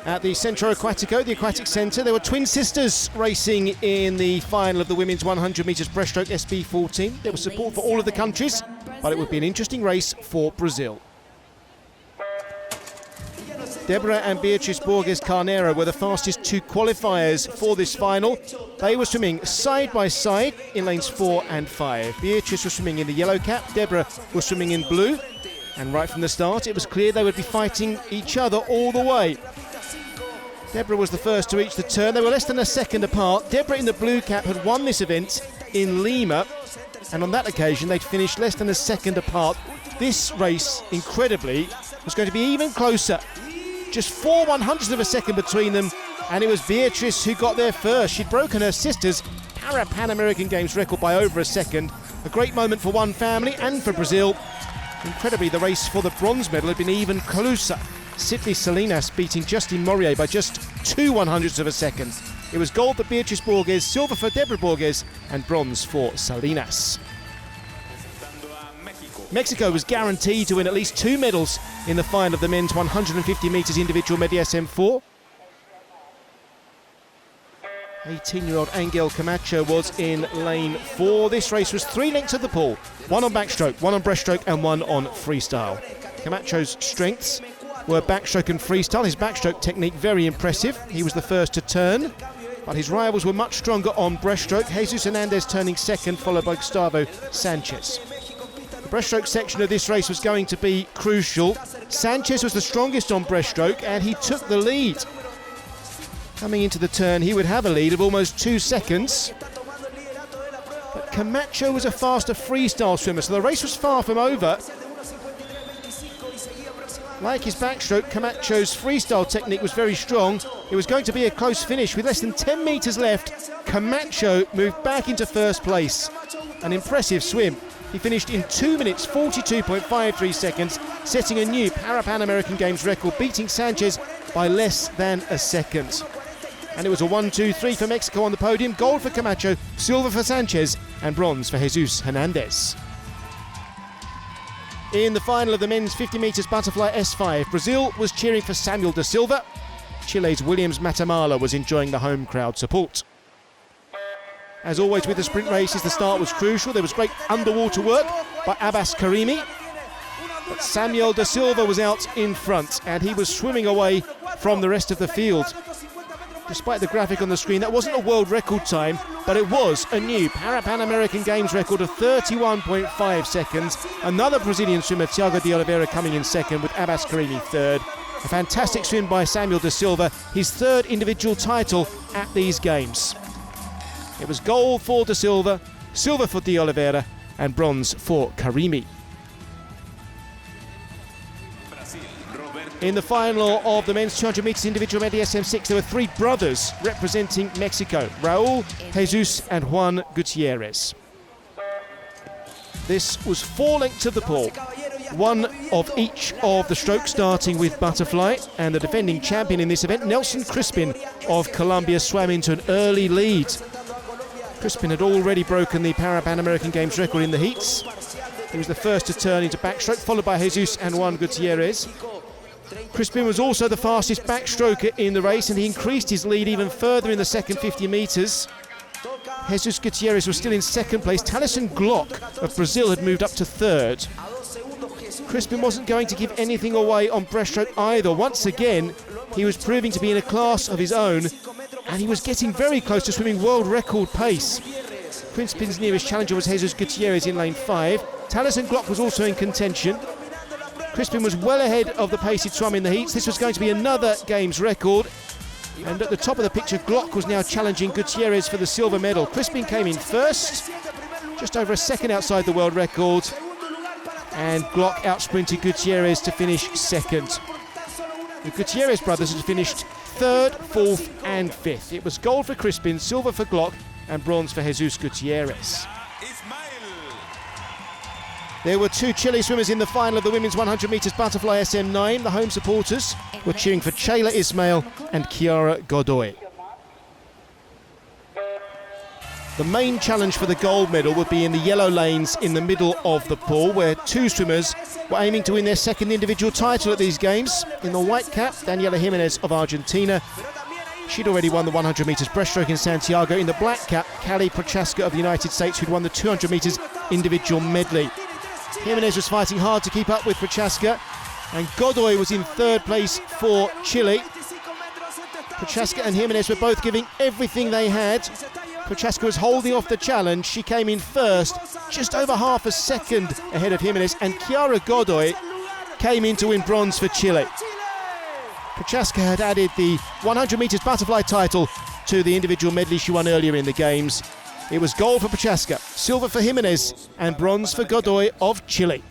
At the Centro Aquatico, the aquatic centre, there were twin sisters racing in the final of the women's 100 metres breaststroke SB14. There was support for all of the countries, but it would be an interesting race for Brazil. Deborah and Beatriz Borges Carneiro were the fastest two qualifiers for this final. They were swimming side by side in lanes 4 and 5. Beatriz was swimming in the yellow cap, Deborah was swimming in blue. And right from the start, it was clear they would be fighting each other all the way. Deborah was the first to reach the turn. They were less than a second apart. Deborah in the blue cap had won this event in Lima, and on that occasion they'd finished less than a second apart. This race, incredibly, was going to be even closer. Just 4/100ths of a second between them, and it was Beatriz who got there first. She'd broken her sister's Parapan American Games record by over a second. A great moment for one family and for Brazil. Incredibly, the race for the bronze medal had been even closer. Sydney Salinas beating Justine Morier by just 2/100ths of a second. It was gold for Beatriz Borges, silver for Deborah Borges, and bronze for Salinas. Mexico was guaranteed to win at least 2 medals in the final of the men's 150 metres individual medley SM4. 18-year-old Angel Camacho was in lane 4. This race was 3 lengths of the pool, 1 on backstroke, 1 on breaststroke and 1 on freestyle. Camacho's strengths were backstroke and freestyle. His backstroke technique very impressive. He was the first to turn, but his rivals were much stronger on breaststroke. Jesus Hernandez turning second, followed by Gustavo Sanchez. The breaststroke section of this race was going to be crucial. Sanchez was the strongest on breaststroke and he took the lead. Coming into the turn, he would have a lead of almost 2 seconds. But Camacho was a faster freestyle swimmer, so the race was far from over. Like his backstroke, Camacho's freestyle technique was very strong. It was going to be a close finish. With less than 10 metres left, Camacho moved back into first place. An impressive swim. He finished in 2 minutes 42.53 seconds, setting a new Parapan American Games record, beating Sanchez by less than a second. And it was a 1-2-3 for Mexico on the podium. Gold for Camacho, silver for Sanchez, and bronze for Jesus Hernandez. In the final of the men's 50 metres butterfly S5, Brazil was cheering for Samuel da Silva. Chile's Williams Matamala was enjoying the home crowd support. As always with the sprint races, the start was crucial. There was great underwater work by Abbas Karimi. But Samuel da Silva was out in front and he was swimming away from the rest of the field. Despite the graphic on the screen, that wasn't a world record time, but it was a new Parapan American Games record of 31.5 seconds. Another Brazilian swimmer, Thiago de Oliveira, coming in second with Abbas Karimi third. A fantastic swim by Samuel da Silva, his 3rd individual title at these games. It was gold for da Silva, silver for de Oliveira, and bronze for Karimi. In the final of the men's 200 metres individual medley SM6, there were 3 brothers representing Mexico, Raúl, Jesus and Juan Gutierrez. This was 4 lengths of the pool, 1 of each of the strokes, starting with butterfly, and the defending champion in this event, Nelson Crispin of Colombia, swam into an early lead. Crispin had already broken the Parapan American Games record in the heats. He was the first to turn into backstroke, followed by Jesus and Juan Gutierrez. Crispin was also the fastest backstroker in the race, and he increased his lead even further in the second 50 metres. Jesus Gutierrez was still in second place. Talison Glock of Brazil had moved up to 3rd. Crispin wasn't going to give anything away on breaststroke either. Once again, he was proving to be in a class of his own, and he was getting very close to swimming world record pace. Crispin's nearest challenger was Jesus Gutierrez in lane 5. Talison Glock was also in contention. Crispin was well ahead of the pace he'd swum in the heats. This was going to be another Games record. And at the top of the picture, Glock was now challenging Gutierrez for the silver medal. Crispin came in first, just over a second outside the world record. And Glock outsprinted Gutierrez to finish second. The Gutierrez brothers had finished 3rd, 4th and 5th. It was gold for Crispin, silver for Glock and bronze for Jesus Gutierrez. There were 2 Chile swimmers in the final of the women's 100 metres butterfly SM9. The home supporters were cheering for Chayla Ismail and Chiara Godoy. The main challenge for the gold medal would be in the yellow lanes in the middle of the pool, where two swimmers were aiming to win their second individual title at these games. In the white cap, Daniela Jimenez of Argentina. She'd already won the 100 metres breaststroke in Santiago. In the black cap, Kali Prochaska of the United States, who'd won the 200 metres individual medley. Jimenez was fighting hard to keep up with Prochaska, and Godoy was in third place for Chile. Prochaska and Jimenez were both giving everything they had. Prochaska was holding off the challenge. She came in first, just over half a second ahead of Jimenez, and Chiara Godoy came in to win bronze for Chile. Prochaska had added the 100 metres butterfly title to the individual medley she won earlier in the games. It was gold for Prochaska, silver for Jimenez, and bronze for Godoy of Chile.